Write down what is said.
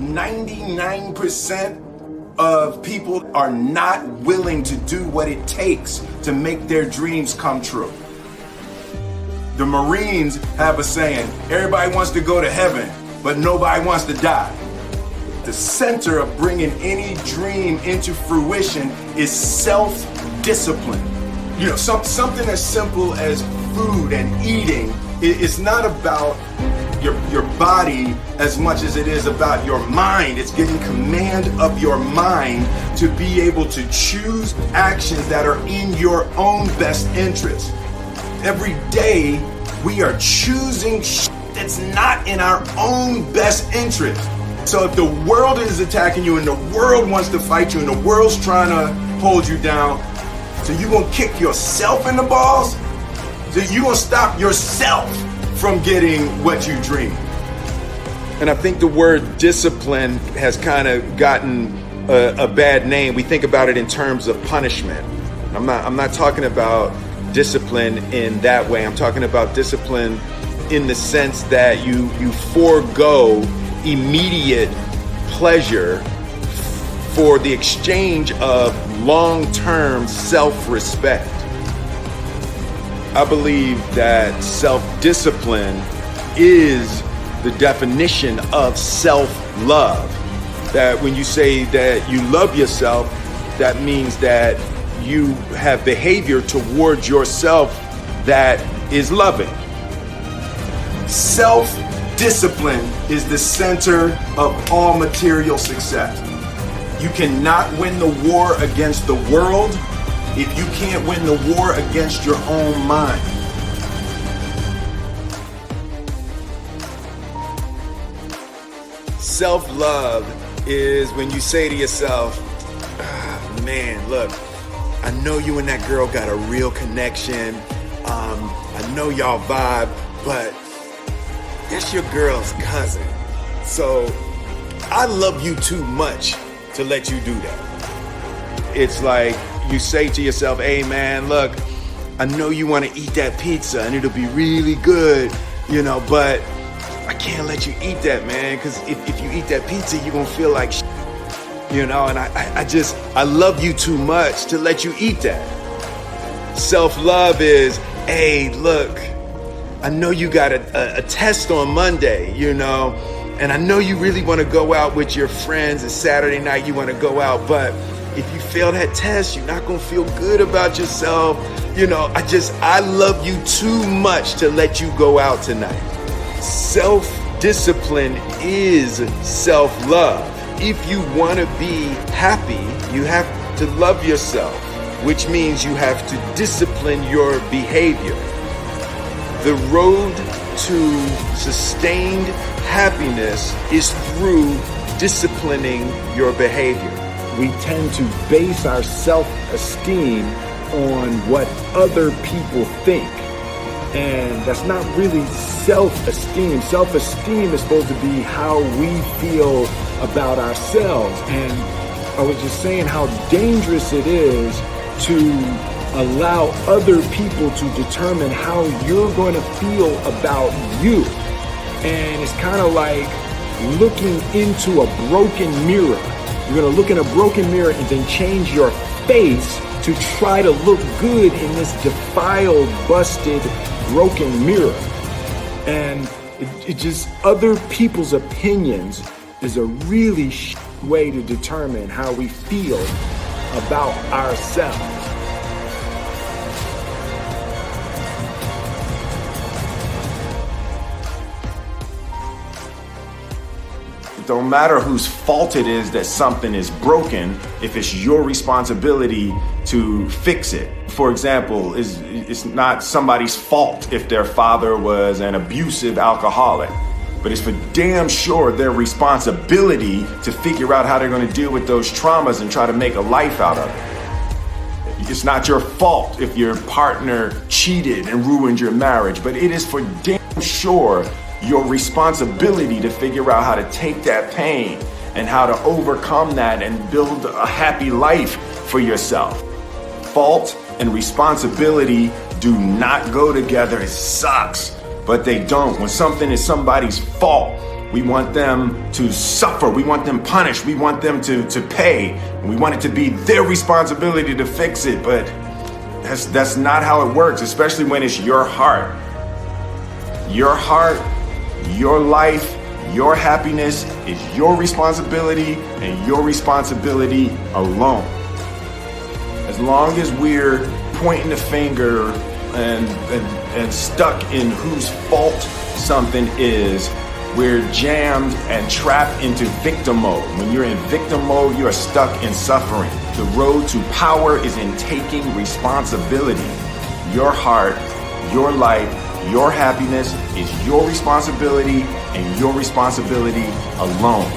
99% of people are not willing to do what it takes to make their dreams come true. The Marines have a saying, everybody wants to go to heaven, but nobody wants to die. The center of bringing any dream into fruition is self-discipline. You know, something as simple as food and eating. It's not about your body as much as it is about your mind. It's getting command of your mind to be able to choose actions that are in your own best interest. Every day we are choosing that's not in our own best interest. So if the world is attacking you and the world wants to fight you and the world's trying to hold you down, so you gonna kick yourself in the balls? So you gonna stop yourself from getting what you dream? And I think the word discipline has kind of gotten a bad name. We think about it in terms of punishment. I'm not talking about discipline in that way. I'm talking about discipline in the sense that you forego immediate pleasure for the exchange of long-term self-respect. I believe that self-discipline is the definition of self-love. That when you say that you love yourself, that means that you have behavior towards yourself that is loving. Self-discipline is the center of all material success. You cannot win the war against the world if you can't win the war against your own mind. Self-love is when you say to yourself, man, look, I know you and that girl got a real connection. I know y'all vibe, but that's your girl's cousin. So I love you too much to let you do that. It's like you say to yourself, hey man, look, I know you want to eat that pizza and it'll be really good, you know, but I can't let you eat that, man, because if you eat that pizza, you're going to feel like shit, you know, and I love you too much to let you eat that. Self-love is, hey, look, I know you got a test on Monday, you know, and I know you really want to go out with your friends and Saturday night you want to go out, but if you fail that test, you're not going to feel good about yourself. You know, I love you too much to let you go out tonight. Self-discipline is self-love. If you want to be happy, you have to love yourself, which means you have to discipline your behavior. The road to sustained happiness is through disciplining your behavior. We tend to base our self-esteem on what other people think. And that's not really self-esteem. Self-esteem is supposed to be how we feel about ourselves. And I was just saying how dangerous it is to allow other people to determine how you're going to feel about you. And it's kind of like looking into a broken mirror. You're going to look in a broken mirror and then change your face to try to look good in this defiled, busted, broken mirror. And it just, other people's opinions is a really way to determine how we feel about ourselves. It don't matter whose fault it is that something is broken if it's your responsibility to fix it. For example, it's not somebody's fault if their father was an abusive alcoholic, but it's for damn sure their responsibility to figure out how they're going to deal with those traumas and try to make a life out of it. It's not your fault if your partner cheated and ruined your marriage, but it is for damn sure your responsibility to figure out how to take that pain and how to overcome that and build a happy life for yourself. Fault and responsibility do not go together. It sucks, but they don't. When something is somebody's fault, We want them to suffer. We want them punished. We want them to pay. We want it to be their responsibility to fix it. But that's not how it works, especially when it's your heart. Your heart, your life, your happiness is your responsibility and your responsibility alone. As long as we're pointing the finger and stuck in whose fault something is, we're jammed and trapped into victim mode. When you're in victim mode, you are stuck in suffering. The road to power is in taking responsibility. Your heart, your life, your happiness is your responsibility and your responsibility alone.